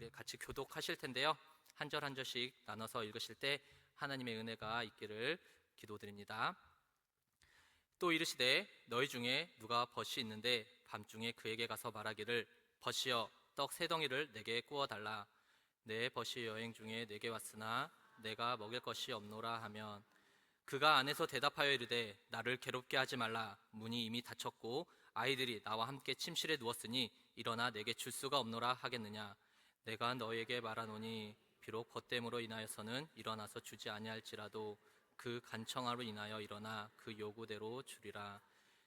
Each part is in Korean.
우리 같이 교독하실 텐데요. 한 절 한 절씩 나눠서 읽으실 때 하나님의 은혜가 있기를 기도드립니다. 또 이르시되 너희 중에 누가 벗이 있는데 밤중에 그에게 가서 말하기를 벗이여 떡 세 덩이를 내게 구워 달라. 내 벗이 여행 중에 내게 왔으나 내가 먹일 것이 없노라 하면 그가 안에서 대답하여 이르되 나를 괴롭게 하지 말라. 문이 이미 닫혔고 아이들이 나와 함께 침실에 누웠으니 일어나 내게 줄 수가 없노라 하겠느냐. 내가 너에게 말하노니 비록 벗됨으로 인하여서는 일어나서 주지 아니할지라도 그 간청함으로 인하여 일어나 그 요구대로 주리라.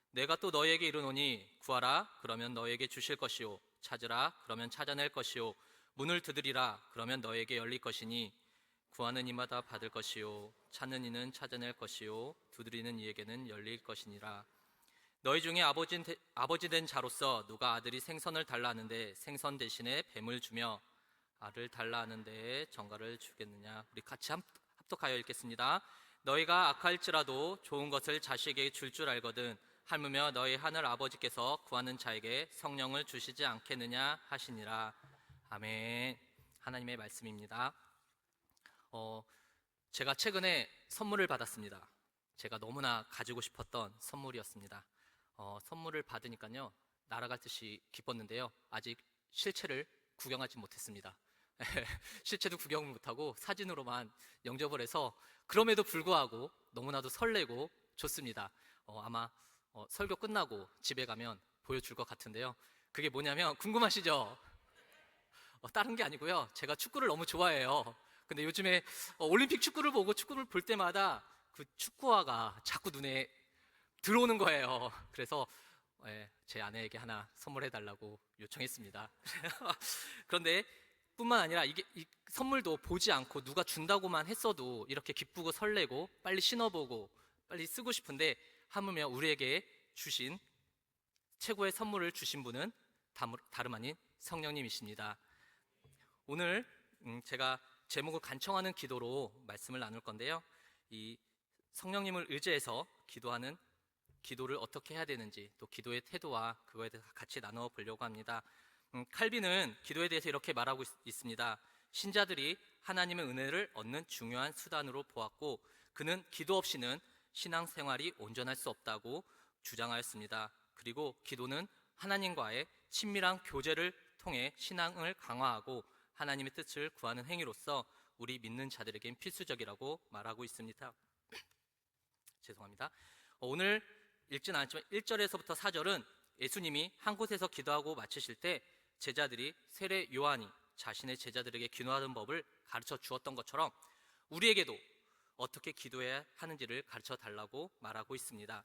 내가 또 너에게 이르노니 구하라 그러면 너에게 주실 것이요 찾으라 그러면 찾아낼 것이요 문을 두드리라 그러면 너에게 열릴 것이니 구하는 이마다 받을 것이요 찾는 이는 찾아낼 것이요 두드리는 이에게는 열릴 것이니라. 너희 중에 아버지 된 자로서 누가 아들이 생선을 달라 하는데 생선 대신에 뱀을 주며 알을 달라 하는데 정갈을 주겠느냐. 우리 같이 합독하여 읽겠습니다. 너희가 악할지라도 좋은 것을 자식에게 줄 줄 알거든 하물며 너희 하늘 아버지께서 구하는 자에게 성령을 주시지 않겠느냐 하시니라. 아멘. 하나님의 말씀입니다. 제가 최근에 선물을 받았습니다. 제가 너무나 가지고 싶었던 선물이었습니다. 선물을 받으니까요 날아갈 듯이 기뻤는데요 아직 실체를 구경하지 못했습니다. 실체도 구경을 못하고 사진으로만 영접을 해서 그럼에도 불구하고 너무나도 설레고 좋습니다. 아마 설교 끝나고 집에 가면 보여줄 것 같은데요 그게 뭐냐면 궁금하시죠? 다른 게 아니고요 제가 축구를 너무 좋아해요. 근데 요즘에 올림픽 축구를 보고 축구를 볼 때마다 그 축구화가 자꾸 눈에 들어오는 거예요. 그래서 제 아내에게 하나 선물해달라고 요청했습니다. 그런데 뿐만 아니라 이 선물도 보지 않고 누가 준다고만 했어도 이렇게 기쁘고 설레고 빨리 신어보고 빨리 쓰고 싶은데 하물며 우리에게 주신 최고의 선물을 주신 분은 다름 아닌 성령님이십니다. 오늘 제가 제목을 간청하는 기도로 말씀을 나눌 건데요 이 성령님을 의지해서 기도하는 기도를 어떻게 해야 되는지 또 기도의 태도와 그거에 대해서 같이 나눠 보려고 합니다. 칼빈은 기도에 대해서 이렇게 말하고 있습니다. 신자들이 하나님의 은혜를 얻는 중요한 수단으로 보았고 그는 기도 없이는 신앙생활이 온전할 수 없다고 주장하였습니다. 그리고 기도는 하나님과의 친밀한 교제를 통해 신앙을 강화하고 하나님의 뜻을 구하는 행위로서 우리 믿는 자들에겐 필수적이라고 말하고 있습니다. 죄송합니다. 오늘 읽진 않았지만 1절에서부터 4절은 예수님이 한 곳에서 기도하고 마치실 때 제자들이 세례 요한이 자신의 제자들에게 기도하는 법을 가르쳐 주었던 것처럼 우리에게도 어떻게 기도해야 하는지를 가르쳐 달라고 말하고 있습니다.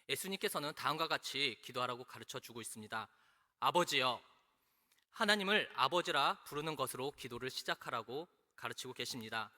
예수님께서는 다음과 같이 기도하라고 가르쳐 주고 있습니다. 아버지여, 하나님을 아버지라 부르는 것으로 기도를 시작하라고 가르치고 계십니다.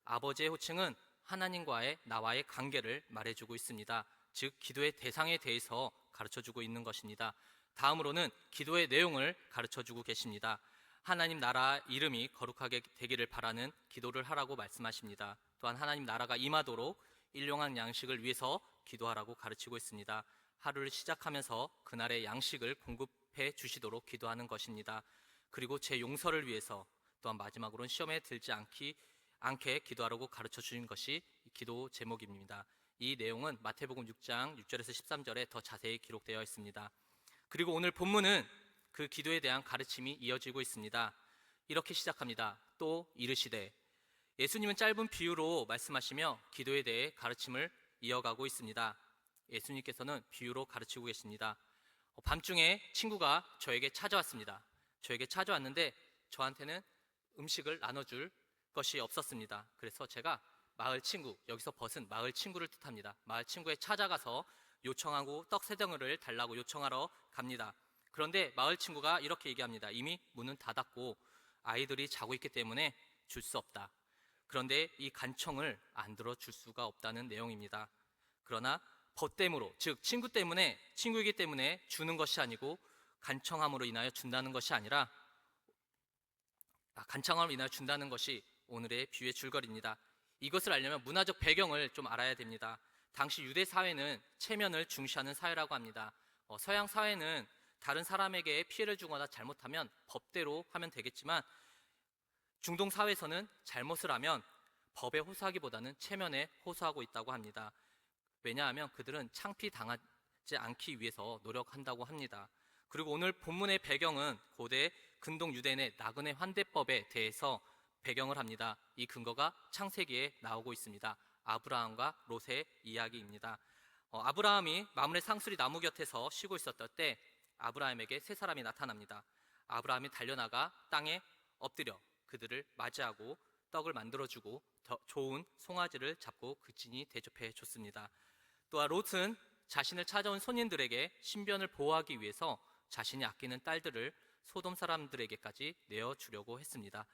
아버지의 호칭은 하나님과의 나와의 관계를 말해주고 있습니다. 즉 기도의 대상에 대해서 가르쳐주고 있는 것입니다. 다음으로는 기도의 내용을 가르쳐주고 계십니다. 하나님 나라 이름이 거룩하게 되기를 바라는 기도를 하라고 말씀하십니다. 또한 하나님 나라가 임하도록 일용할 양식을 위해서 기도하라고 가르치고 있습니다. 하루를 시작하면서 그날의 양식을 공급해 주시도록 기도하는 것입니다. 그리고 제 용서를 위해서 또한 마지막으로는 시험에 들지 않게 기도하라고 가르쳐 주신 것이 기도 제목입니다. 이 내용은 마태복음 6장 6절에서 13절에 더 자세히 기록되어 있습니다. 그리고 오늘 본문은 그 기도에 대한 가르침이 이어지고 있습니다. 이렇게 시작합니다. 또 이르시되. 예수님은 짧은 비유로 말씀하시며 기도에 대해 가르침을 이어가고 있습니다. 예수님께서는 비유로 가르치고 계십니다. 밤중에 친구가 저에게 찾아왔습니다. 저에게 찾아왔는데 저한테는 음식을 나눠줄 것이 없었습니다. 그래서 제가 마을 친구, 여기서 벗은 마을 친구를 뜻합니다. 마을 친구에 찾아가서 요청하고 떡 세 덩이를 달라고 요청하러 갑니다. 그런데 마을 친구가 이렇게 얘기합니다. 이미 문은 닫았고 아이들이 자고 있기 때문에 줄 수 없다. 그런데 이 간청을 안 들어줄 수가 없다는 내용입니다. 그러나 벗됨으로, 즉 친구 때문에, 친구이기 때문에 주는 것이 아니고 간청함으로 인하여 준다는 것이 아니라 간청함으로 인하여 준다는 것이 오늘의 비유의 줄거리입니다. 이것을 알려면 문화적 배경을 좀 알아야 됩니다. 당시 유대 사회는 체면을 중시하는 사회라고 합니다. 서양 사회는 다른 사람에게 피해를 주거나 잘못하면 법대로 하면 되겠지만 중동 사회에서는 잘못을 하면 법에 호소하기보다는 체면에 호소하고 있다고 합니다. 왜냐하면 그들은 창피당하지 않기 위해서 노력한다고 합니다. 그리고 오늘 본문의 배경은 고대 근동 유대인의 나그네 환대법에 대해서 배경을 합니다. 이 근거가 창세기에 나오고 있습니다. 아브라함과 롯의 이야기입니다. 아브라함이 마므레 상수리 나무 곁에서 쉬고 있었던 때 아브라함에게 세 사람이 나타납니다. 아브라함이 달려나가 땅에 엎드려 그들을 맞이하고 떡을 만들어주고 더 좋은 송아지를 잡고 그친히 대접해 줬습니다. 또한 롯은 자신을 찾아온 손님들에게 신변을 보호하기 위해서 자신이 아끼는 딸들을 소돔 사람들에게까지 내어주려고 했습니다.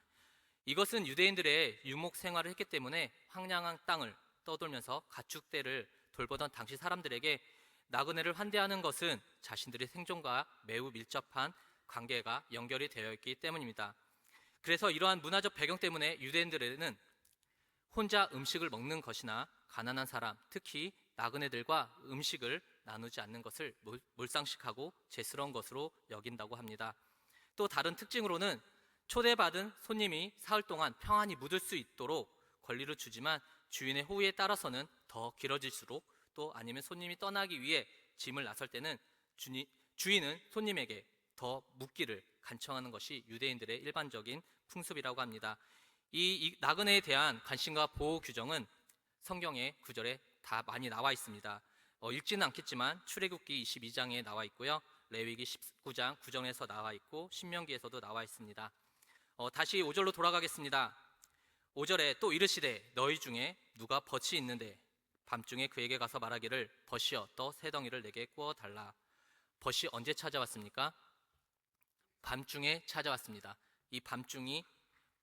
이것은 유대인들의 유목 생활을 했기 때문에 황량한 땅을 떠돌면서 가축대를 돌보던 당시 사람들에게 나그네를 환대하는 것은 자신들의 생존과 매우 밀접한 관계가 연결이 되어 있기 때문입니다. 그래서 이러한 문화적 배경 때문에 유대인들에는 혼자 음식을 먹는 것이나 가난한 사람, 특히 나그네들과 음식을 나누지 않는 것을 몰상식하고 죄스러운 것으로 여긴다고 합니다. 또 다른 특징으로는 초대받은 손님이 사흘 동안 평안히 묻을 수 있도록 권리를 주지만 주인의 호의에 따라서는 더 길어질수록 또 아니면 손님이 떠나기 위해 짐을 나설 때는 주인은 손님에게 더 묵기를 간청하는 것이 유대인들의 일반적인 풍습이라고 합니다. 이 나그네에 대한 관심과 보호 규정은 성경의 구절에 다 많이 나와 있습니다. 읽지는 않겠지만 출애굽기 22장에 나와 있고요. 레위기 19장 9절에서 나와 있고 신명기에서도 나와 있습니다. 다시 5절로 돌아가겠습니다. 5절에 또 이르시되 너희 중에 누가 벗이 있는데 밤중에 그에게 가서 말하기를 벗이여 떠 세 덩이를 내게 구워 달라. 벗이 언제 찾아왔습니까? 밤중에 찾아왔습니다. 이 밤중이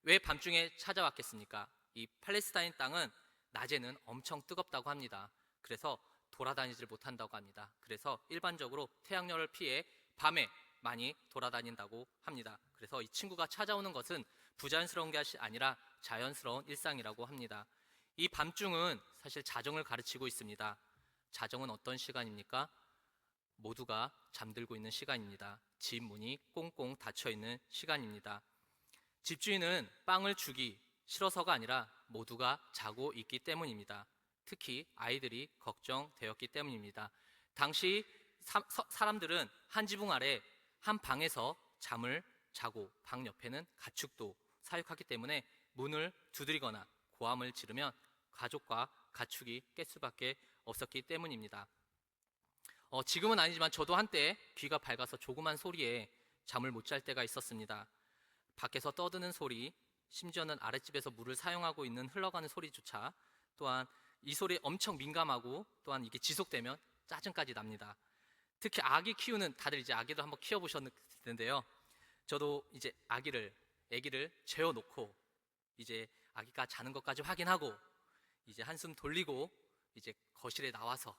왜 밤중에 찾아왔겠습니까? 이 팔레스타인 땅은 낮에는 엄청 뜨겁다고 합니다. 그래서 돌아다니질 못한다고 합니다. 그래서 일반적으로 태양열을 피해 밤에 많이 돌아다닌다고 합니다. 그래서 이 친구가 찾아오는 것은 부자연스러운 것이 아니라 자연스러운 일상이라고 합니다. 이 밤중은 사실 자정을 가르치고 있습니다. 자정은 어떤 시간입니까? 모두가 잠들고 있는 시간입니다. 집 문이 꽁꽁 닫혀 있는 시간입니다. 집주인은 빵을 주기 싫어서가 아니라 모두가 자고 있기 때문입니다. 특히 아이들이 걱정되었기 때문입니다. 당시 사람들은 한 지붕 아래 한 방에서 잠을 자고 방 옆에는 가축도 사육하기 때문에 문을 두드리거나 고함을 지르면 가족과 가축이 깰 수밖에 없었기 때문입니다. 지금은 아니지만 저도 한때 귀가 밝아서 조그만 소리에 잠을 못 잘 때가 있었습니다. 밖에서 떠드는 소리, 심지어는 아랫집에서 물을 사용하고 있는 흘러가는 소리조차 또한 이 소리에 엄청 민감하고 또한 이게 지속되면 짜증까지 납니다. 특히 아기 키우는 다들 이제 아기도 한번 키워보셨을 텐데요. 저도 이제 아기를 재워놓고 이제 아기가 자는 것까지 확인하고 이제 한숨 돌리고 이제 거실에 나와서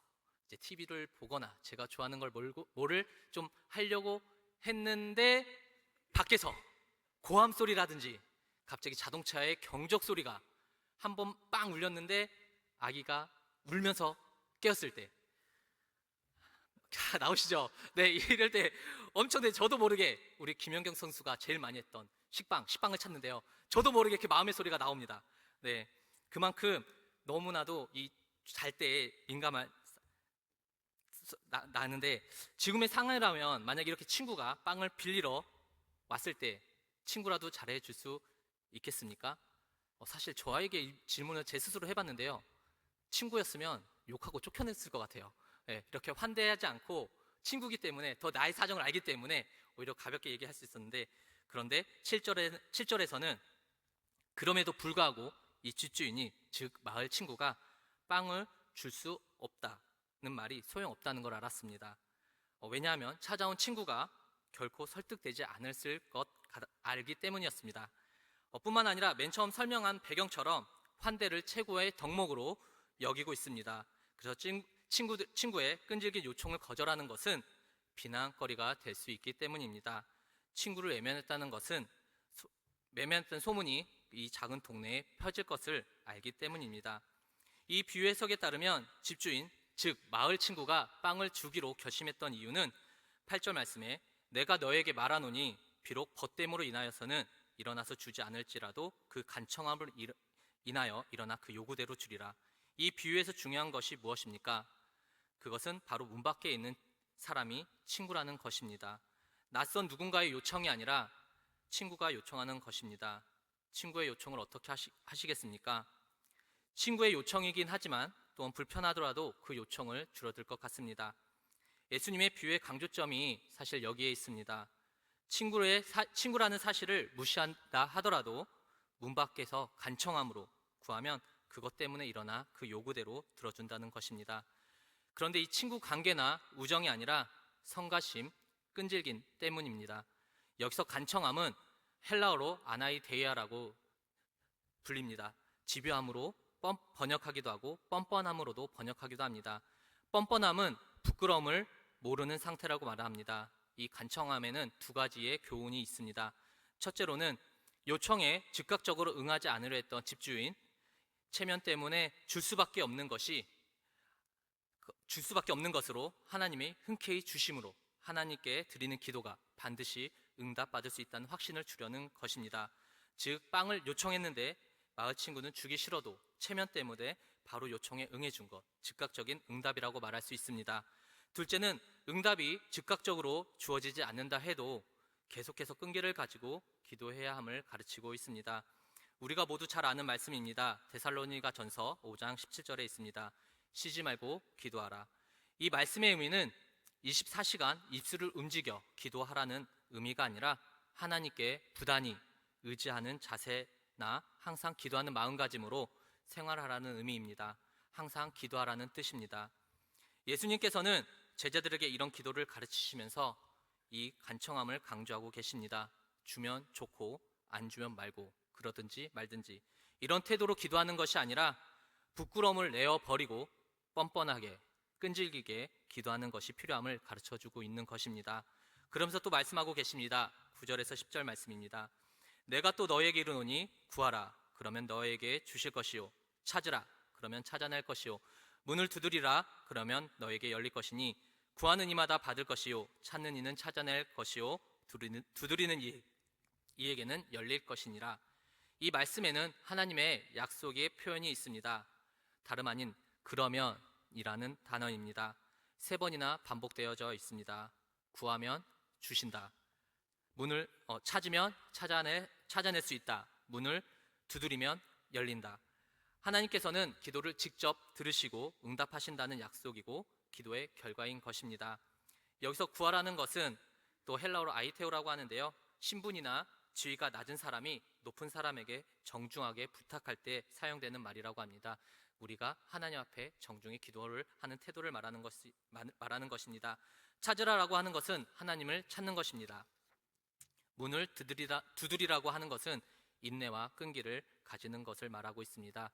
이제 TV를 보거나 제가 좋아하는 걸 뭐를 좀 하려고 했는데 밖에서 고함 소리라든지 갑자기 자동차의 경적 소리가 한 번 빵 울렸는데 아기가 울면서 깨었을 때 나오시죠? 네, 이럴 때 엄청 저도 모르게 우리 김연경 선수가 제일 많이 했던 식빵을 찾는데요. 저도 모르게 이렇게 마음의 소리가 나옵니다. 네, 그만큼 너무나도 이 잘 때에 민감한 나는데 지금의 상황이라면 만약에 이렇게 친구가 빵을 빌리러 왔을 때 친구라도 잘해줄 수 있겠습니까? 사실 저에게 이 질문을 제 스스로 해봤는데요. 친구였으면 욕하고 쫓겨냈을 것 같아요. 네, 이렇게 환대하지 않고 친구기 때문에 더 나의 사정을 알기 때문에 오히려 가볍게 얘기할 수 있었는데 그런데 7절에서는 그럼에도 불구하고 이 집주인이 즉 마을 친구가 빵을 줄 수 없다는 말이 소용없다는 걸 알았습니다. 왜냐하면 찾아온 친구가 결코 설득되지 않았을 것 알기 때문이었습니다. 뿐만 아니라 맨 처음 설명한 배경처럼 환대를 최고의 덕목으로 여기고 있습니다. 그래서 친구의 끈질긴 요청을 거절하는 것은 비난거리가 될 수 있기 때문입니다. 친구를 외면했다는 것은 외면했던 소문이 이 작은 동네에 펴질 것을 알기 때문입니다. 이 비유 해석에 따르면 집주인, 즉 마을 친구가 빵을 주기로 결심했던 이유는 8절 말씀에 내가 너에게 말하노니 비록 벗됨으로 인하여서는 일어나서 주지 않을지라도 그 간청함을 인하여 일어나 그 요구대로 주리라. 이 비유에서 중요한 것이 무엇입니까? 그것은 바로 문 밖에 있는 사람이 친구라는 것입니다. 낯선 누군가의 요청이 아니라 친구가 요청하는 것입니다. 친구의 요청을 어떻게 하시겠습니까? 친구의 요청이긴 하지만 또한 불편하더라도 그 요청을 줄어들 것 같습니다. 예수님의 비유의 강조점이 사실 여기에 있습니다. 친구라는 사실을 무시한다 하더라도 문 밖에서 간청함으로 구하면 그것 때문에 일어나 그 요구대로 들어준다는 것입니다. 그런데 이 친구 관계나 우정이 아니라 성가심, 끈질김 때문입니다. 여기서 간청함은 헬라어로 아나이데이아라고 불립니다. 집요함으로 번역하기도 하고 뻔뻔함으로도 번역하기도 합니다. 뻔뻔함은 부끄러움을 모르는 상태라고 말합니다. 이 간청함에는 두 가지의 교훈이 있습니다. 첫째로는 요청에 즉각적으로 응하지 않으려 했던 집주인, 체면 때문에 줄 수밖에 없는 것으로 하나님이 흔쾌히 주심으로 하나님께 드리는 기도가 반드시 응답받을 수 있다는 확신을 주려는 것입니다. 즉 빵을 요청했는데 마을 친구는 주기 싫어도 체면 때문에 바로 요청에 응해준 것, 즉각적인 응답이라고 말할 수 있습니다. 둘째는 응답이 즉각적으로 주어지지 않는다 해도 계속해서 끈기를 가지고 기도해야 함을 가르치고 있습니다. 우리가 모두 잘 아는 말씀입니다. 데살로니가 전서 5장 17절에 있습니다. 쉬지 말고 기도하라. 이 말씀의 의미는 24시간 입술을 움직여 기도하라는 의미가 아니라 하나님께 부단히 의지하는 자세나 항상 기도하는 마음가짐으로 생활하라는 의미입니다. 항상 기도하라는 뜻입니다. 예수님께서는 제자들에게 이런 기도를 가르치시면서 이 간청함을 강조하고 계십니다. 주면 좋고 안 주면 말고 그러든지 말든지 이런 태도로 기도하는 것이 아니라 부끄러움을 내어버리고 뻔뻔하게 끈질기게 기도하는 것이 필요함을 가르쳐주고 있는 것입니다. 그러면서 또 말씀하고 계십니다. 9절에서 10절 말씀입니다. 내가 또 너에게 이르노니 구하라 그러면 너에게 주실 것이요 찾으라 그러면 찾아낼 것이요 문을 두드리라 그러면 너에게 열릴 것이니 구하는 이마다 받을 것이요 찾는 이는 찾아낼 것이요 두드리는 이에게는 열릴 것이니라. 이 말씀에는 하나님의 약속의 표현이 있습니다. 다름 아닌 그러면이라는 단어입니다. 3번이나 반복되어져 있습니다. 구하면 주신다. 문을 찾으면 찾아낼 수 있다. 문을 두드리면 열린다. 하나님께서는 기도를 직접 들으시고 응답하신다는 약속이고 기도의 결과인 것입니다. 여기서 구하라는 것은 또 헬라어로 아이테오라고 하는데요. 신분이나 지위가 낮은 사람이 높은 사람에게 정중하게 부탁할 때 사용되는 말이라고 합니다. 우리가 하나님 앞에 정중히 기도를 하는 태도를 말하는 것입니다. 찾으라라고 하는 것은 하나님을 찾는 것입니다. 문을 두드리라고 하는 것은 인내와 끈기를 가지는 것을 말하고 있습니다.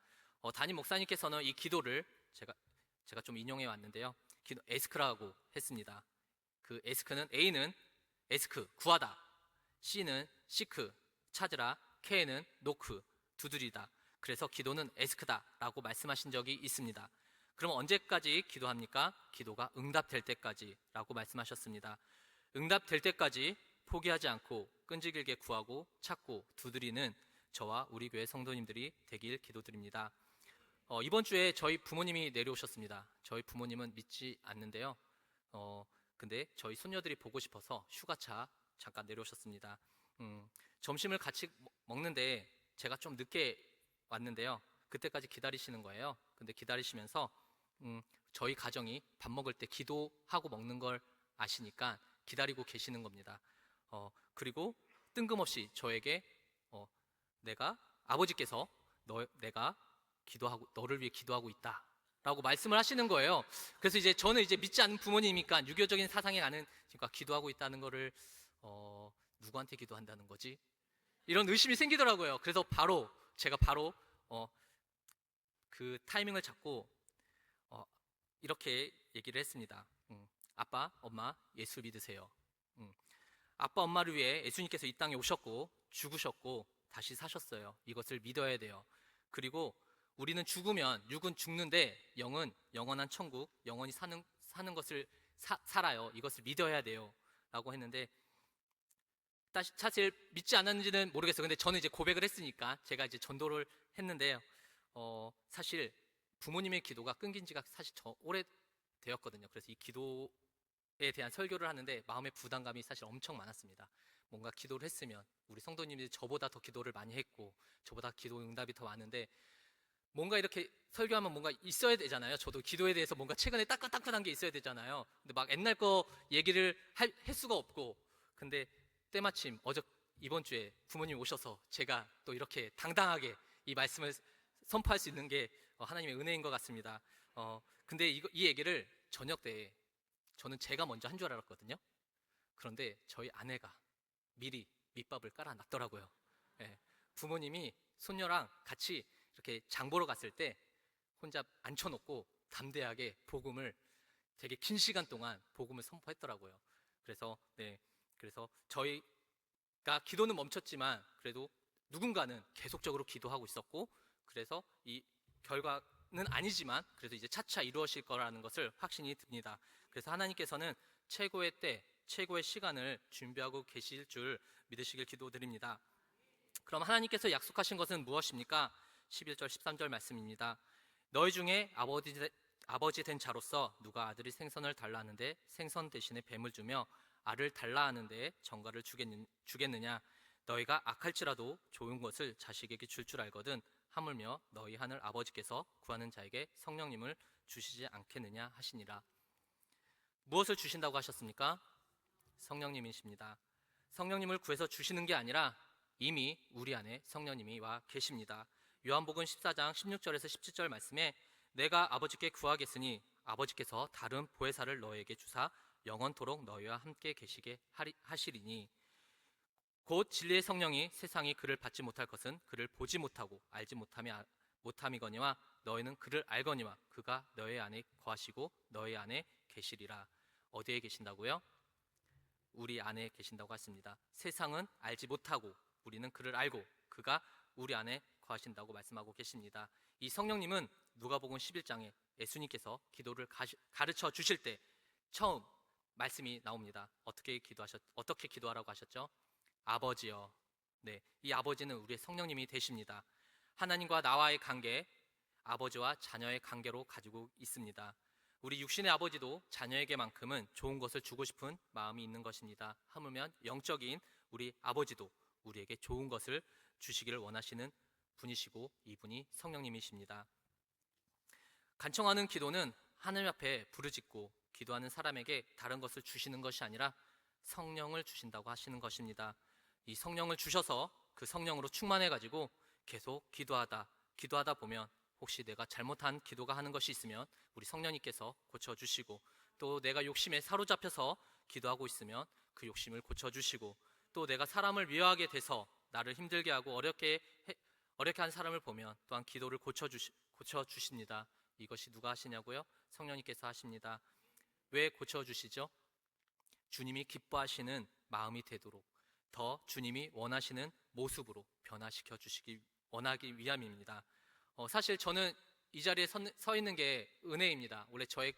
담임 목사님께서는 이 기도를 제가 좀 인용해 왔는데요. 기도 에스크라고 했습니다. 그 에스크는 A는 에스크 구하다, C는 시크 찾으라, K는 노크 두드리다. 그래서 기도는 에스크다라고 말씀하신 적이 있습니다. 그럼 언제까지 기도합니까? 기도가 응답될 때까지라고 말씀하셨습니다. 응답될 때까지 포기하지 않고 끈질기게 구하고 찾고 두드리는 저와 우리 교회 성도님들이 되길 기도드립니다. 이번 주에 저희 부모님이 내려오셨습니다. 저희 부모님은 믿지 않는데요. 근데 저희 손녀들이 보고 싶어서 휴가차 잠깐 내려오셨습니다. 점심을 같이 먹는데 제가 좀 늦게 왔는데요. 그때까지 기다리시는 거예요. 근데 기다리시면서 저희 가정이 밥 먹을 때 기도하고 먹는 걸 아시니까 기다리고 계시는 겁니다. 그리고 뜬금없이 저에게 아버지께서 내가 너를 위해 기도하고 있다라고 말씀을 하시는 거예요. 그래서 이제 저는 이제 믿지 않는 부모님이니까 유교적인 사상에 가는 그러니까 기도하고 있다는 거를 누구한테 기도한다는 거지? 이런 의심이 생기더라고요. 그래서 제가 바로 그 타이밍을 잡고 이렇게 얘기를 했습니다. 아빠, 엄마, 예수 믿으세요. 아빠, 엄마를 위해 예수님께서 이 땅에 오셨고 죽으셨고 다시 사셨어요. 이것을 믿어야 돼요. 그리고 우리는 죽으면 육은 죽는데 영은 영원한 천국, 영원히 사는 것을 살아요. 이것을 믿어야 돼요. 라고 했는데 사실 믿지 않았는지는 모르겠어요. 근데 저는 이제 고백을 했으니까 제가 이제 전도를 했는데요. 사실 부모님의 기도가 끊긴 지가 사실 오래 되었거든요. 그래서 이 기도에 대한 설교를 하는데 마음의 부담감이 사실 엄청 많았습니다. 뭔가 기도를 했으면 우리 성도님들이 저보다 더 기도를 많이 했고 저보다 기도 응답이 더 많은데 뭔가 이렇게 설교하면 뭔가 있어야 되잖아요. 저도 기도에 대해서 뭔가 최근에 따끈따끈한 게 있어야 되잖아요. 근데 막 옛날 거 얘기를 할 수가 없고 근데 때마침 이번 주에 부모님 오셔서 제가 또 이렇게 당당하게 이 말씀을 선포할 수 있는 게 하나님의 은혜인 것 같습니다. 근데 이 얘기를 저녁 때 저는 제가 먼저 한 줄 알았거든요. 그런데 저희 아내가 미리 밑밥을 깔아놨더라고요. 예, 부모님이 손녀랑 같이 이렇게 장 보러 갔을 때 혼자 앉혀놓고 담대하게 복음을 되게 긴 시간 동안 복음을 선포했더라고요. 그래서 저희가 기도는 멈췄지만 그래도 누군가는 계속적으로 기도하고 있었고 그래서 이 결과는 아니지만 그래도 이제 차차 이루어질 거라는 것을 확신이 듭니다. 그래서 하나님께서는 최고의 때, 최고의 시간을 준비하고 계실 줄 믿으시길 기도드립니다. 그럼 하나님께서 약속하신 것은 무엇입니까? 11절 13절 말씀입니다. 너희 중에 아버지 된 자로서 누가 아들이 생선을 달라 하는데 생선 대신에 뱀을 주며 알을 달라 하는데 정갈을 주겠느냐? 너희가 악할지라도 좋은 것을 자식에게 줄 알거든 하물며 너희 하늘 아버지께서 구하는 자에게 성령님을 주시지 않겠느냐 하시니라. 무엇을 주신다고 하셨습니까? 성령님이십니다. 성령님을 구해서 주시는 게 아니라 이미 우리 안에 성령님이 와 계십니다. 요한복음 14장 16절에서 17절 말씀에 내가 아버지께 구하겠으니 아버지께서 다른 보혜사를 너에게 주사 영원토록 너희와 함께 계시게 하시리니 곧 진리의 성령이 세상이 그를 받지 못할 것은 그를 보지 못하고 알지 못함이거니와 너희는 그를 알거니와 그가 너희 안에 거하시고 너희 안에 계시리라. 어디에 계신다고요? 우리 안에 계신다고 하십니다. 세상은 알지 못하고 우리는 그를 알고 그가 우리 안에 거하신다고 말씀하고 계십니다. 이 성령님은 누가복음 11장에 예수님께서 기도를 가르쳐 주실 때 처음 말씀이 나옵니다. 어떻게 기도하라고 하셨죠? 아버지여. 네, 이 아버지는 우리의 성령님이 되십니다. 하나님과 나와의 관계, 아버지와 자녀의 관계로 가지고 있습니다. 우리 육신의 아버지도 자녀에게만큼은 좋은 것을 주고 싶은 마음이 있는 것입니다. 하물며 영적인 우리 아버지도 우리에게 좋은 것을 주시기를 원하시는 분이시고 이분이 성령님이십니다. 간청하는 기도는 하나님 앞에 부르짖고 기도하는 사람에게 다른 것을 주시는 것이 아니라 성령을 주신다고 하시는 것입니다. 이 성령을 주셔서 그 성령으로 충만해가지고 계속 기도하다 보면 혹시 내가 잘못한 기도가 하는 것이 있으면 우리 성령님께서 고쳐주시고 또 내가 욕심에 사로잡혀서 기도하고 있으면 그 욕심을 고쳐주시고 또 내가 사람을 미워하게 돼서 나를 힘들게 하고 어렵게 한 사람을 보면 또한 기도를 고쳐주십니다. 이것이 누가 하시냐고요? 성령님께서 하십니다. 왜 고쳐주시죠? 주님이 기뻐하시는 마음이 되도록 더 주님이 원하시는 모습으로 변화시켜 주시기 원하기 위함입니다. 사실 저는 이 자리에 서 있는 게 은혜입니다. 원래 저의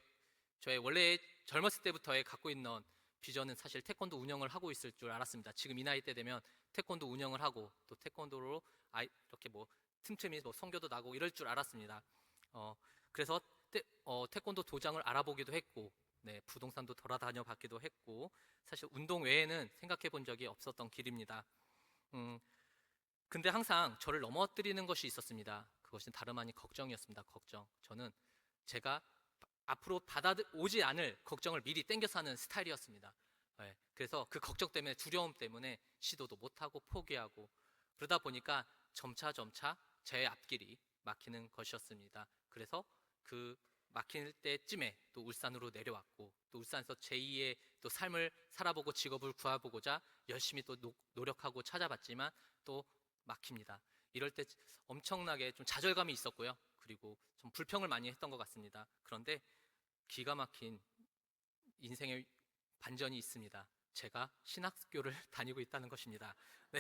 원래 젊었을 때부터의 갖고 있는 비전은 사실 태권도 운영을 하고 있을 줄 알았습니다. 지금 이 나이 때 되면 태권도 운영을 하고 또 태권도로 이렇게 틈틈이 선교도 나고 이럴 줄 알았습니다. 그래서 태권도 도장을 알아보기도 했고 네, 부동산도 돌아다녀 봤기도 했고 사실 운동 외에는 생각해 본 적이 없었던 길입니다. 근데 항상 저를 넘어뜨리는 것이 있었습니다. 그것은 다름 아닌 걱정이었습니다. 걱정. 저는 제가 앞으로 받아오지 않을 걱정을 미리 땡겨서 하는 스타일이었습니다. 네, 그래서 그 걱정 때문에 두려움 때문에 시도도 못하고 포기하고 그러다 보니까 점차 제 앞길이 막히는 것이었습니다. 그래서 그 막힐 때쯤에 또 울산으로 내려왔고 또 울산에서 제2의 또 삶을 살아보고 직업을 구해보고자 열심히 또 노력하고 찾아봤지만 또 막힙니다. 이럴 때 엄청나게 좀 좌절감이 있었고요. 그리고 좀 불평을 많이 했던 것 같습니다. 그런데 기가 막힌 인생의 반전이 있습니다. 제가 신학교를 다니고 있다는 것입니다. 네.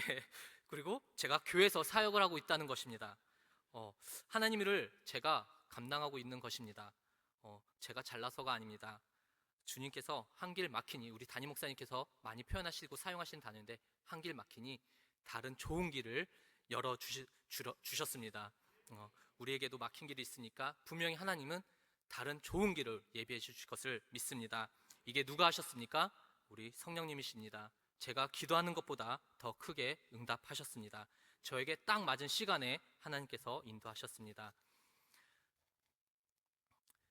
그리고 제가 교회에서 사역을 하고 있다는 것입니다. 하나님 일을 제가 감당하고 있는 것입니다. 제가 잘나서가 아닙니다. 주님께서 한길 막히니, 우리 담임 목사님께서 많이 표현하시고 사용하시는 단어인데, 한길 막히니 다른 좋은 길을 주셨습니다. 우리에게도 막힌 길이 있으니까 분명히 하나님은 다른 좋은 길을 예비해 주실 것을 믿습니다. 이게 누가 하셨습니까? 우리 성령님이십니다. 제가 기도하는 것보다 더 크게 응답하셨습니다. 저에게 딱 맞은 시간에 하나님께서 인도하셨습니다.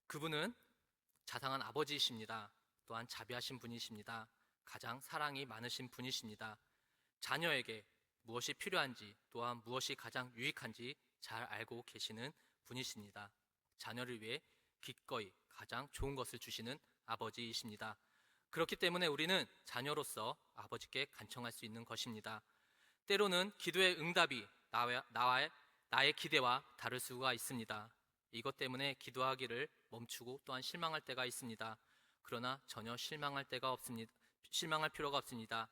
그분은 자상한 아버지이십니다. 또한 자비하신 분이십니다. 가장 사랑이 많으신 분이십니다. 자녀에게 무엇이 필요한지, 또한 무엇이 가장 유익한지 잘 알고 계시는 분이십니다. 자녀를 위해 기꺼이 가장 좋은 것을 주시는 아버지이십니다. 그렇기 때문에 우리는 자녀로서 아버지께 간청할 수 있는 것입니다. 때로는 기도의 응답이 나의 기대와 다를 수가 있습니다. 이것 때문에 기도하기를 멈추고 또한 실망할 때가 있습니다. 그러나 전혀 실망할 필요가 없습니다.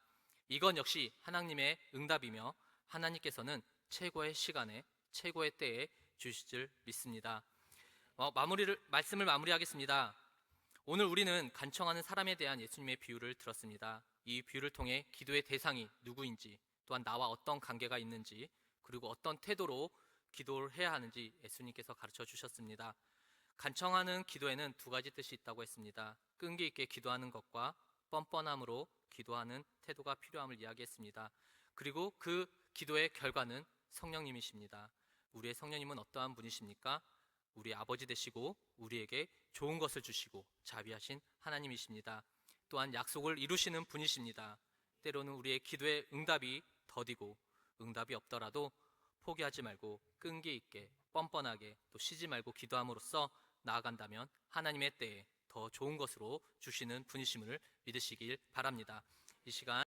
이건 역시 하나님의 응답이며 하나님께서는 최고의 시간에 최고의 때에 주실 줄 믿습니다. 말씀을 마무리하겠습니다. 오늘 우리는 간청하는 사람에 대한 예수님의 비유를 들었습니다. 이 비유를 통해 기도의 대상이 누구인지, 또한 나와 어떤 관계가 있는지, 그리고 어떤 태도로 기도를 해야 하는지 예수님께서 가르쳐 주셨습니다. 간청하는 기도에는 두 가지 뜻이 있다고 했습니다. 끈기 있게 기도하는 것과 뻔뻔함으로 기도하는 태도가 필요함을 이야기했습니다. 그리고 그 기도의 결과는 성령님이십니다. 우리의 성령님은 어떠한 분이십니까? 우리 아버지 되시고 우리에게 좋은 것을 주시고 자비하신 하나님이십니다. 또한 약속을 이루시는 분이십니다. 때로는 우리의 기도의 응답이 더디고 응답이 없더라도 포기하지 말고 끈기 있게 뻔뻔하게 또 쉬지 말고 기도함으로써 나아간다면 하나님의 때에 더 좋은 것으로 주시는 분이심을 믿으시길 바랍니다. 이 시간